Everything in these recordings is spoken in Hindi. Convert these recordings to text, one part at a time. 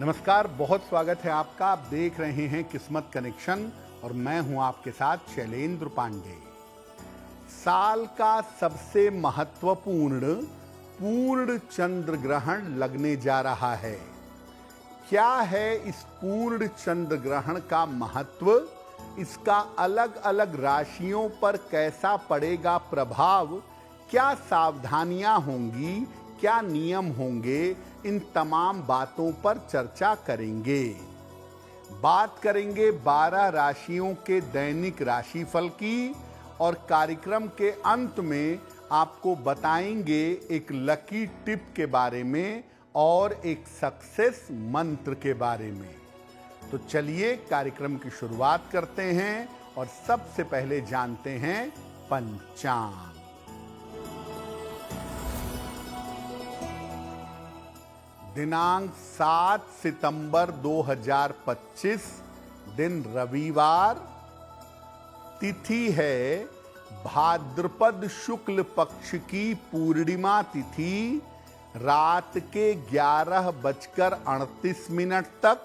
नमस्कार, बहुत स्वागत है आपका। आप देख रहे हैं किस्मत कनेक्शन और मैं हूं आपके साथ शैलेंद्र पांडे। साल का सबसे महत्वपूर्ण पूर्ण चंद्र ग्रहण लगने जा रहा है। क्या है इस पूर्ण चंद्र ग्रहण का महत्व? इसका अलग अलग राशियों पर कैसा पड़ेगा प्रभाव? क्या सावधानियां होंगी, क्या नियम होंगे, इन तमाम बातों पर चर्चा करेंगे। बात करेंगे 12 राशियों के दैनिक राशिफल की और कार्यक्रम के अंत में आपको बताएंगे एक लकी टिप के बारे में और एक सक्सेस मंत्र के बारे में। तो चलिए कार्यक्रम की शुरुआत करते हैं और सबसे पहले जानते हैं पंचांग। दिनांक 7 सितंबर 2025, दिन रविवार, तिथि है भाद्रपद शुक्ल पक्ष की पूर्णिमा तिथि, रात के 11:38 तक।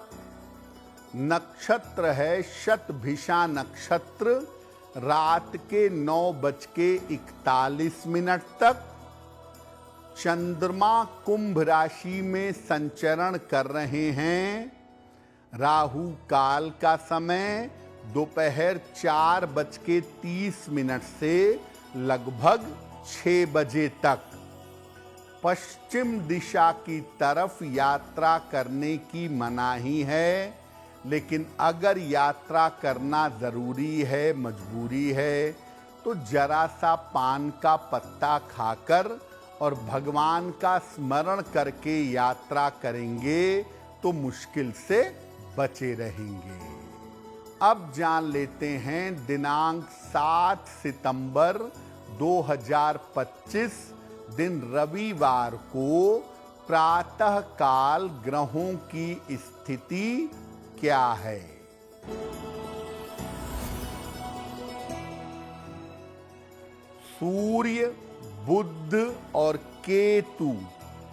नक्षत्र है शतभिषा नक्षत्र, रात के 9:41 तक। चंद्रमा कुंभ राशि में संचरण कर रहे हैं। राहु काल का समय दोपहर 4:30 से लगभग 6 बजे तक। पश्चिम दिशा की तरफ यात्रा करने की मनाही है, लेकिन अगर यात्रा करना जरूरी है, मजबूरी है, तो जरा सा पान का पत्ता खाकर और भगवान का स्मरण करके यात्रा करेंगे तो मुश्किल से बचे रहेंगे। अब जान लेते हैं दिनांक 7 सितंबर 2025, दिन रविवार को प्रातः काल ग्रहों की स्थिति क्या है। सूर्य, बुध और केतु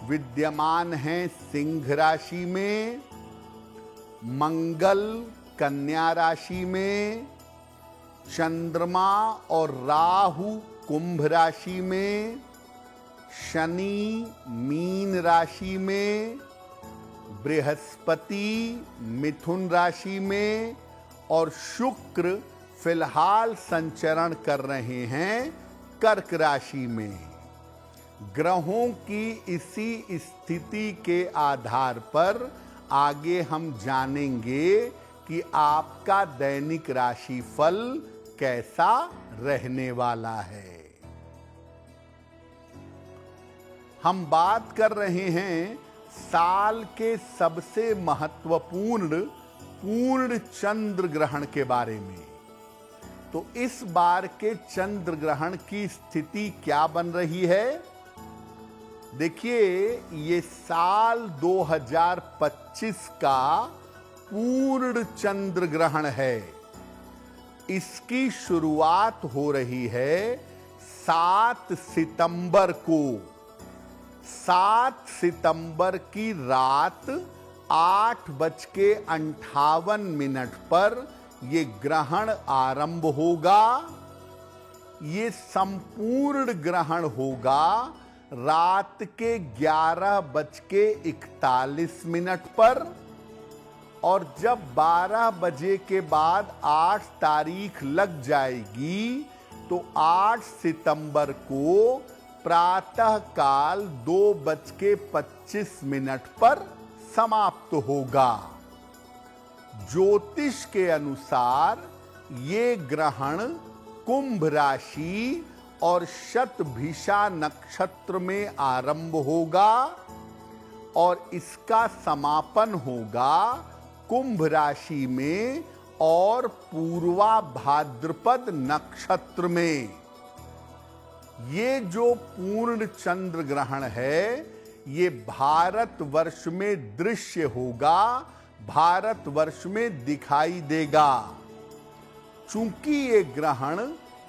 विद्यमान हैं सिंह राशि में, मंगल कन्या राशि में, चंद्रमा और राहु कुंभ राशि में, शनि मीन राशि में, बृहस्पति मिथुन राशि में और शुक्र फिलहाल संचरण कर रहे हैं कर्क राशि में। ग्रहों की इसी स्थिति के आधार पर आगे हम जानेंगे कि आपका दैनिक राशिफल कैसा रहने वाला है। हम बात कर रहे हैं साल के सबसे महत्वपूर्ण पूर्ण चंद्र ग्रहण के बारे में। तो इस बार के चंद्र ग्रहण की स्थिति क्या बन रही है? देखिए, ये साल 2025 का पूर्ण चंद्र ग्रहण है। इसकी शुरुआत हो रही है 7 सितंबर को। 7 सितंबर की रात 8:58 पर ये ग्रहण आरंभ होगा। ये संपूर्ण ग्रहण होगा रात के 11:41 पर, और जब 12 बजे के बाद 8 तारीख लग जाएगी तो 8 सितंबर को प्रातः काल 2:25 पर समाप्त होगा। ज्योतिष के अनुसार ये ग्रहण कुंभ राशि और शतभिषा नक्षत्र में आरंभ होगा और इसका समापन होगा कुंभ राशि में और पूर्वा भाद्रपद नक्षत्र में। ये जो पूर्ण चंद्र ग्रहण है, ये भारतवर्ष में दृश्य होगा, भारतवर्ष में दिखाई देगा। चूंकि ये ग्रहण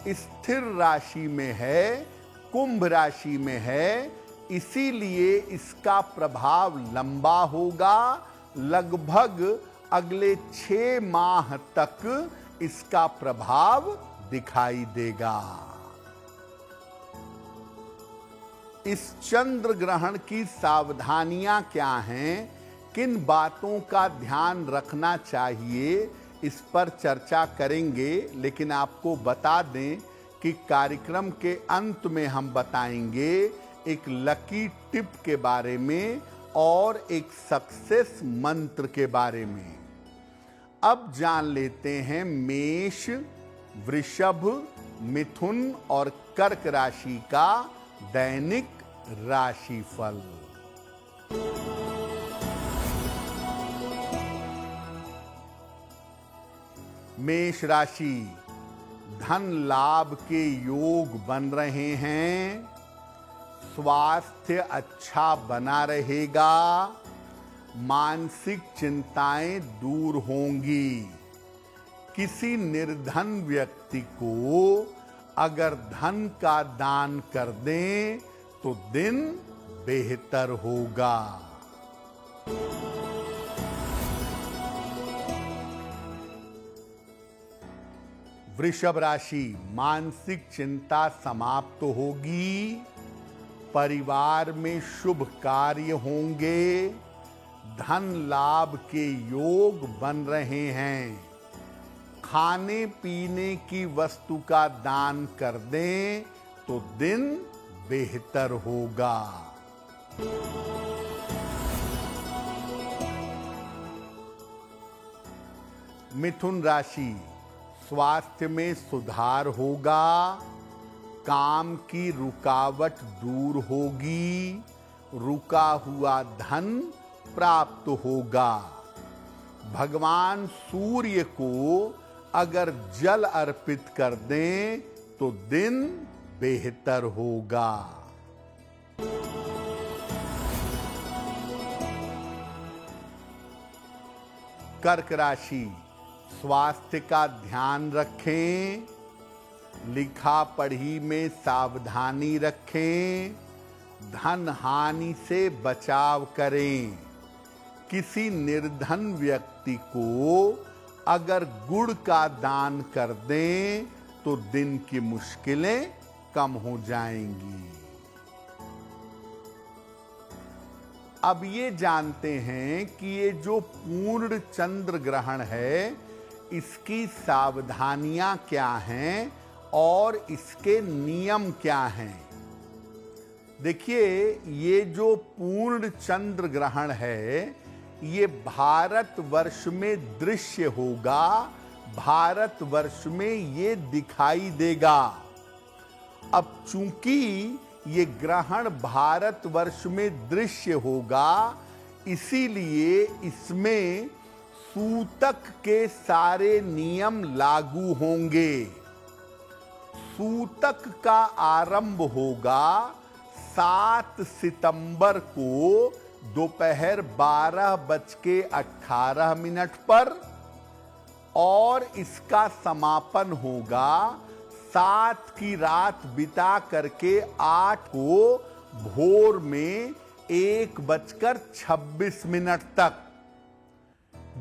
स्थिर राशि में है, कुंभ राशि में है, इसीलिए इसका प्रभाव लंबा होगा, लगभग अगले 6 माह तक इसका प्रभाव दिखाई देगा। इस चंद्र ग्रहण की सावधानियां क्या हैं, किन बातों का ध्यान रखना चाहिए, इस पर चर्चा करेंगे। लेकिन आपको बता दें कि कार्यक्रम के अंत में हम बताएंगे एक लकी टिप के बारे में और एक सक्सेस मंत्र के बारे में। अब जान लेते हैं मेष, वृषभ, मिथुन और कर्क राशि का दैनिक राशिफल। मेष राशि, धन लाभ के योग बन रहे हैं, स्वास्थ्य अच्छा बना रहेगा, मानसिक चिंताएं दूर होंगी। किसी निर्धन व्यक्ति को अगर धन का दान कर दें तो दिन बेहतर होगा। वृषभ राशि, मानसिक चिंता समाप्त होगी, परिवार में शुभ कार्य होंगे, धन लाभ के योग बन रहे हैं। खाने पीने की वस्तु का दान कर दें तो दिन बेहतर होगा। मिथुन राशि, स्वास्थ्य में सुधार होगा, काम की रुकावट दूर होगी, रुका हुआ धन प्राप्त होगा। भगवान सूर्य को अगर जल अर्पित कर दें तो दिन बेहतर होगा। कर्क राशि, स्वास्थ्य का ध्यान रखें, लिखा पढ़ी में सावधानी रखें, धन हानि से बचाव करें। किसी निर्धन व्यक्ति को अगर गुड़ का दान कर दें तो दिन की मुश्किलें कम हो जाएंगी। अब ये जानते हैं कि ये जो पूर्ण चंद्र ग्रहण है, इसकी सावधानियां क्या हैं और इसके नियम क्या हैं। देखिए, ये जो पूर्ण चंद्र ग्रहण है, ये भारतवर्ष में दृश्य होगा, भारतवर्ष में ये दिखाई देगा। अब चूंकि ये ग्रहण भारतवर्ष में दृश्य होगा, इसीलिए इसमें सूतक के सारे नियम लागू होंगे। सूतक का आरंभ होगा 7 सितंबर को दोपहर 12:18 पर और इसका समापन होगा 7 की रात बिता करके 8 को भोर में 1:26 तक।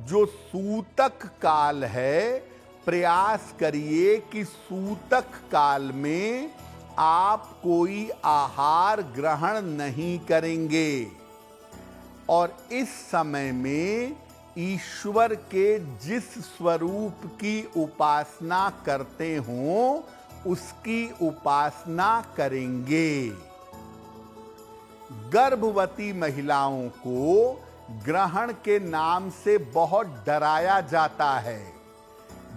जो सूतक काल है, प्रयास करिए कि सूतक काल में आप कोई आहार ग्रहण नहीं करेंगे और इस समय में ईश्वर के जिस स्वरूप की उपासना करते हों उसकी उपासना करेंगे। गर्भवती महिलाओं को ग्रहण के नाम से बहुत डराया जाता है।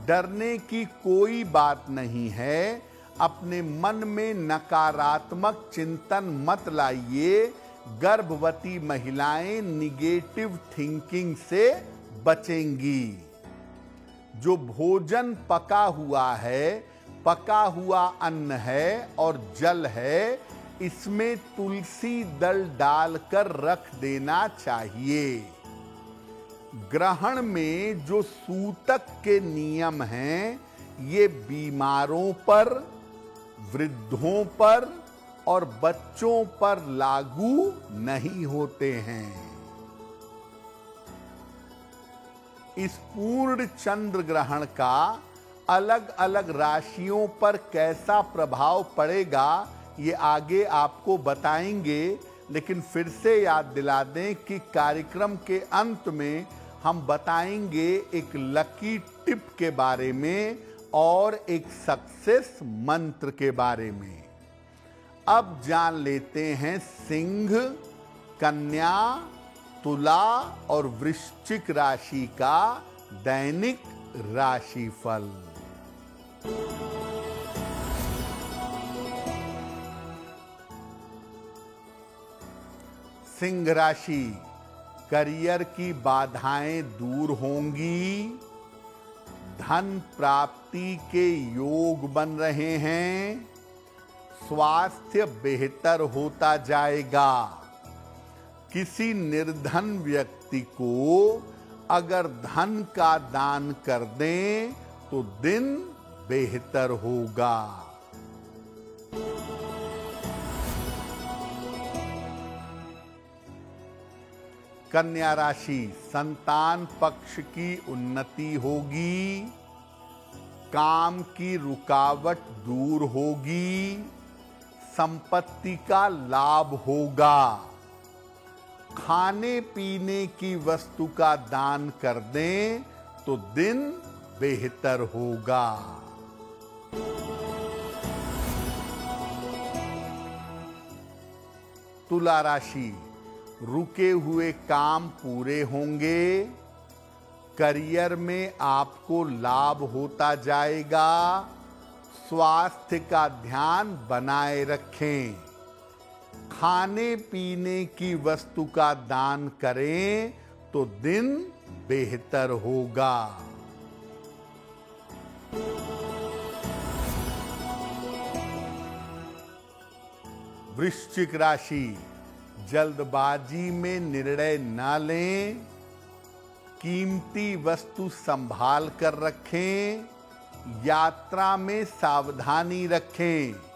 डरने की कोई बात नहीं है। अपने मन में नकारात्मक चिंतन मत लाइए। गर्भवती महिलाएं निगेटिव थिंकिंग से बचेंगी। जो भोजन पका हुआ है, पका हुआ अन्न है और जल है, इसमें तुलसी दल डालकर रख देना चाहिए। ग्रहण में जो सूतक के नियम हैं, ये बीमारों पर, वृद्धों पर और बच्चों पर लागू नहीं होते हैं। इस पूर्ण चंद्र ग्रहण का अलग अलग राशियों पर कैसा प्रभाव पड़ेगा ये आगे आपको बताएंगे, लेकिन फिर से याद दिला दें कि कार्यक्रम के अंत में हम बताएंगे एक लकी टिप के बारे में और एक सक्सेस मंत्र के बारे में। अब जान लेते हैं सिंह, कन्या, तुला और वृश्चिक राशि का दैनिक राशिफल। सिंह राशि, करियर की बाधाएं दूर होंगी, धन प्राप्ति के योग बन रहे हैं, स्वास्थ्य बेहतर होता जाएगा। किसी निर्धन व्यक्ति को अगर धन का दान कर दें तो दिन बेहतर होगा। कन्या राशि, संतान पक्ष की उन्नति होगी, काम की रुकावट दूर होगी, संपत्ति का लाभ होगा। खाने पीने की वस्तु का दान कर दें तो दिन बेहतर होगा। तुला राशि, रुके हुए काम पूरे होंगे, करियर में आपको लाभ होता जाएगा, स्वास्थ्य का ध्यान बनाए रखें, खाने पीने की वस्तु का दान करें तो दिन बेहतर होगा। वृश्चिक राशि, जल्दबाजी में निर्णय न लें, कीमती वस्तु संभाल कर रखें, यात्रा में सावधानी रखें।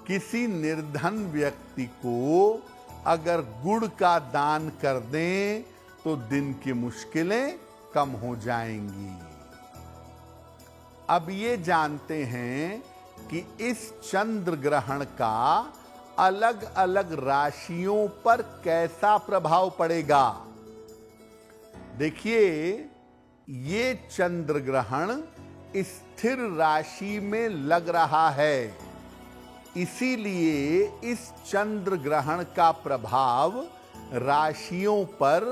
किसी निर्धन व्यक्ति को अगर गुड़ का दान कर दें तो दिन की मुश्किलें कम हो जाएंगी। अब ये जानते हैं कि इस चंद्र ग्रहण का अलग अलग राशियों पर कैसा प्रभाव पड़ेगा। देखिए, ये चंद्र ग्रहण स्थिर राशि में लग रहा है, इसीलिए इस चंद्र ग्रहण का प्रभाव राशियों पर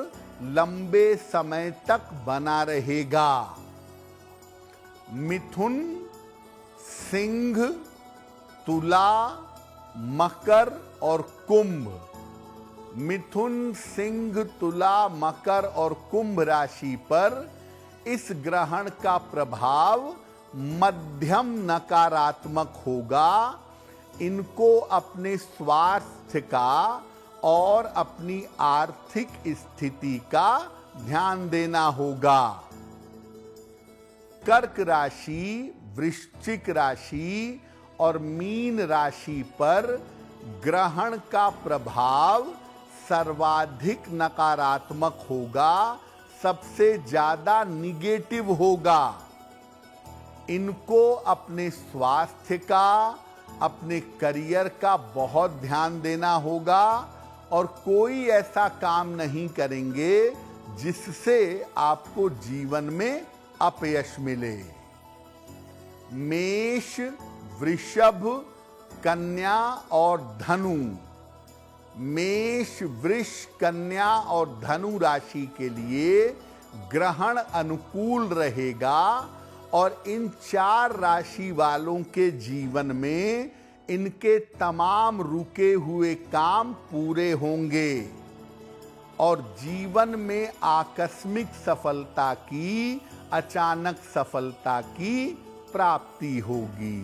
लंबे समय तक बना रहेगा। मिथुन, सिंह, तुला, मकर और कुंभ। मिथुन, सिंह, तुला, मकर और कुंभ राशि पर इस ग्रहण का प्रभाव मध्यम नकारात्मक होगा। इनको अपने स्वास्थ्य का और अपनी आर्थिक स्थिति का ध्यान देना होगा। कर्क राशि, वृश्चिक राशि और मीन राशि पर ग्रहण का प्रभाव सर्वाधिक नकारात्मक होगा, सबसे ज्यादा निगेटिव होगा। इनको अपने स्वास्थ्य का, अपने करियर का बहुत ध्यान देना होगा और कोई ऐसा काम नहीं करेंगे जिससे आपको जीवन में अपयश मिले। मेष, वृषभ, कन्या और धनु। मेष, वृष, कन्या और धनु राशि के लिए ग्रहण अनुकूल रहेगा और इन चार राशि वालों के जीवन में इनके तमाम रुके हुए काम पूरे होंगे और जीवन में आकस्मिक सफलता की, अचानक सफलता की प्राप्ति होगी।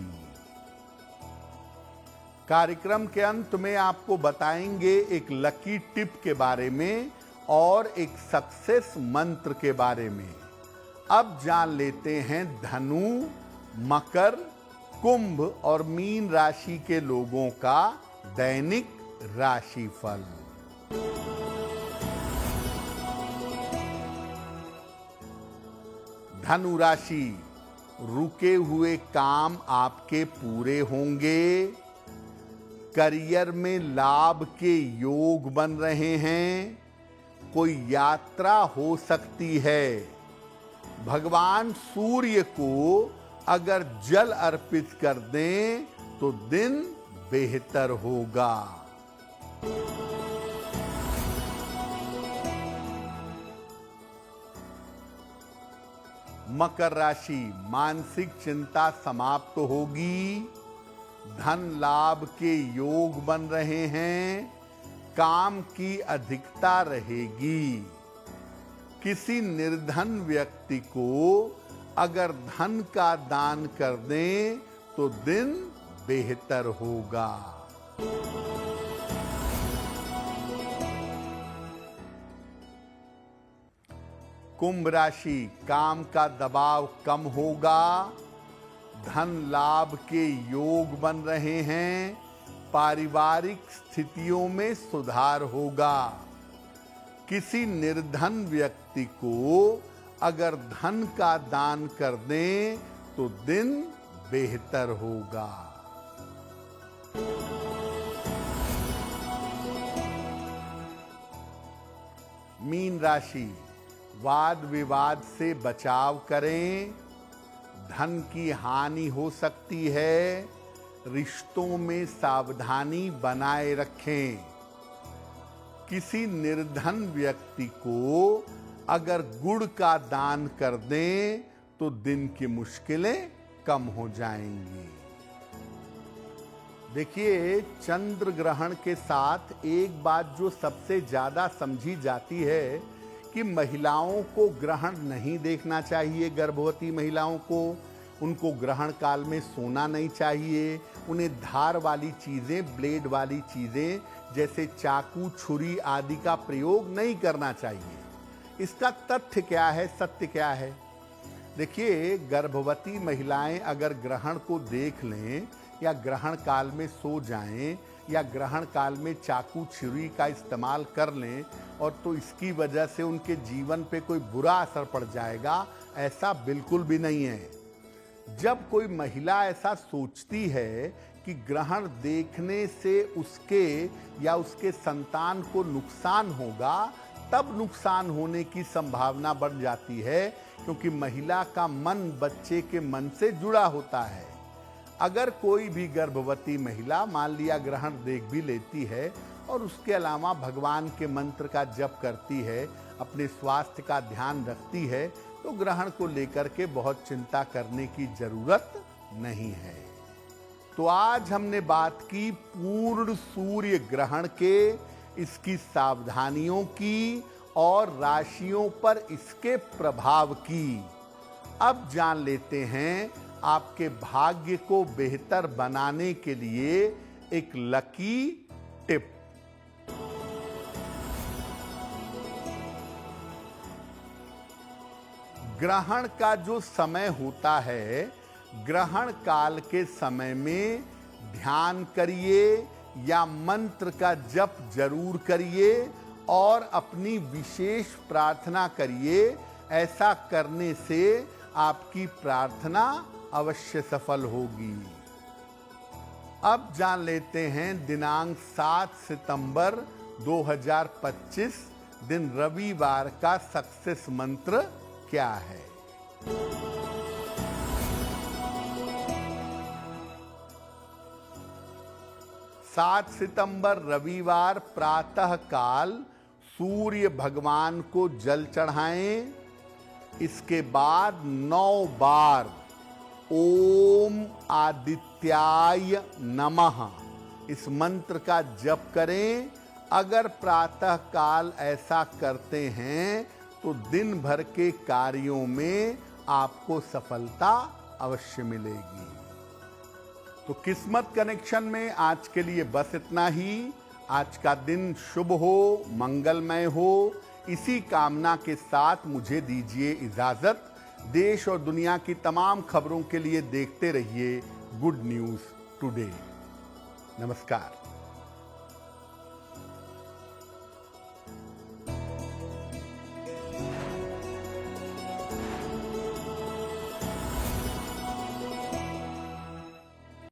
कार्यक्रम के अंत में आपको बताएंगे एक लकी टिप के बारे में और एक सक्सेस मंत्र के बारे में। अब जान लेते हैं धनु, मकर, कुंभ और मीन राशि के लोगों का दैनिक राशिफल। धनु राशि, रुके हुए काम आपके पूरे होंगे। करियर में लाभ के योग बन रहे हैं। कोई यात्रा हो सकती है। भगवान सूर्य को अगर जल अर्पित कर दें तो दिन बेहतर होगा। मकर राशि, मानसिक चिंता समाप्त होगी। धन लाभ के योग बन रहे हैं। काम की अधिकता रहेगी। किसी निर्धन व्यक्ति को अगर धन का दान कर दें तो दिन बेहतर होगा। कुंभ राशि, काम का दबाव कम होगा। धन लाभ के योग बन रहे हैं। पारिवारिक स्थितियों में सुधार होगा। किसी निर्धन व्यक्ति को अगर धन का दान कर दें तो दिन बेहतर होगा। मीन राशि, वाद विवाद से बचाव करें। धन की हानि हो सकती है। रिश्तों में सावधानी बनाए रखें। किसी निर्धन व्यक्ति को अगर गुड़ का दान कर दें तो दिन की मुश्किलें कम हो जाएंगी। देखिए, चंद्र ग्रहण के साथ एक बात जो सबसे ज्यादा समझी जाती है कि महिलाओं को ग्रहण नहीं देखना चाहिए। गर्भवती महिलाओं को, उनको ग्रहण काल में सोना नहीं चाहिए। उन्हें धार वाली चीजें, ब्लेड वाली चीजें जैसे चाकू, छुरी आदि का प्रयोग नहीं करना चाहिए। इसका तथ्य क्या है, सत्य क्या है? देखिए, गर्भवती महिलाएं अगर ग्रहण को देख लें या ग्रहण काल में सो जाएं या ग्रहण काल में चाकू, छुरी का इस्तेमाल कर लें और तो इसकी वजह से उनके जीवन पे कोई बुरा असर पड़ जाएगा, ऐसा बिल्कुल भी नहीं है। जब कोई महिला ऐसा सोचती है कि ग्रहण देखने से उसके या उसके संतान को नुकसान होगा, तब नुकसान होने की संभावना बढ़ जाती है, क्योंकि महिला का मन बच्चे के मन से जुड़ा होता है। अगर कोई भी गर्भवती महिला मान लिया ग्रहण देख भी लेती है और उसके अलावा भगवान के मंत्र का जप करती है, अपने स्वास्थ्य का ध्यान रखती है, तो ग्रहण को लेकर के बहुत चिंता करने की जरूरत नहीं है। तो आज हमने बात की पूर्ण सूर्य ग्रहण के, इसकी सावधानियों की और राशियों पर इसके प्रभाव की। अब जान लेते हैं आपके भाग्य को बेहतर बनाने के लिए एक लकी टिप। ग्रहण का जो समय होता है, ग्रहण काल के समय में ध्यान करिए या मंत्र का जप जरूर करिए और अपनी विशेष प्रार्थना करिए। ऐसा करने से आपकी प्रार्थना अवश्य सफल होगी। अब जान लेते हैं दिनांक 7 सितंबर 2025 दिन रविवार का सक्सेस मंत्र क्या है। 7 सितंबर रविवार प्रातः काल सूर्य भगवान को जल चढ़ाएं। इसके बाद 9 बार ओम आदित्याय नमः इस मंत्र का जप करें। अगर प्रातः काल ऐसा करते हैं तो दिन भर के कार्यों में आपको सफलता अवश्य मिलेगी। तो किस्मत कनेक्शन में आज के लिए बस इतना ही। आज का दिन शुभ हो, मंगलमय हो, इसी कामना के साथ मुझे दीजिए इजाजत। देश और दुनिया की तमाम खबरों के लिए देखते रहिए गुड न्यूज टुडे। नमस्कार।